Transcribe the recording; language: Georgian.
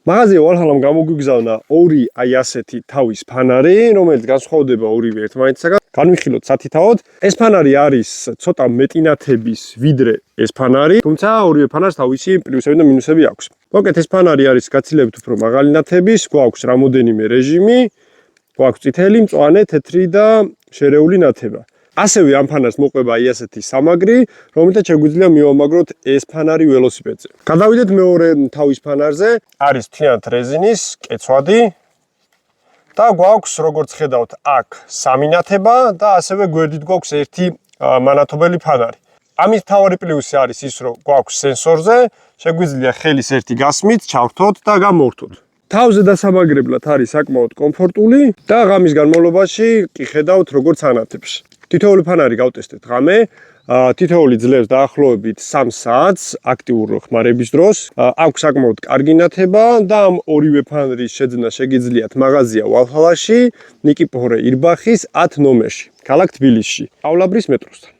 მაღაზია ვალჰალამ გამოგვიგზავნა ორი აი ასეთი თავის ფანარი, რომელიც განსხვავდება ორივე ერთმანეთისაგან. განვიხილოთ სათითაოდ. ეს ფანარი არის ცოტა მეტი ნათების ვიდრე ეს ფანარი, თუმცა ორივე ფანარს თავისი პლუსები და მინუსები აქვს. მოკლედ ეს ფანარი არის გაცილებით უფრო მაღალი ნათების, გვაქვს რამოდენიმე რეჟიმი, გვაქვს წითელი, მწვანე, თეთრი და შერეული ნათება. ასევე ამ ფანარს მოყვება აი ასეთი სამაგრი, რომელთაც შეგვიძლია მივამაგროთ ეს ფანარი ველოსიპედზე. გადავიდეთ მეორე თავის ფანარზე, არის მთლიანად რეზინის, კეცვადი და გვაქვს, როგორც ხედავთ, აქ სამი ნათება და ასევე გვერდით გვაქვს ერთი მანათობელი ფანარი. ამის მთავარი პლუსი არის ის, რომ გვაქვს სენსორზე, შეგვიძლია ხელის ერთი გასმით, ჩავრთოთ და გამოვრთოთ. თავზე დასამაგრებლად არის საკმაოდ კომფორტული და ღამის განმავლობაში კი ხედავთ, როგორც ანათებს. თითოეული ფანარი გავტესტეთ ღამე, თითოეული ძლევს დაახლოებით 3 საათს აქტიურ ხმარების დროს. აქვს საკმაოდ კარგი ნათება და ამ ორივე ფანრის შეძენა შეგიძლიათ მაღაზია ვალჰალაში, ნიკიფორე ირბახის 10 ნომერში, ქალაქ თბილისში, პავლაბრის მეტროსთან.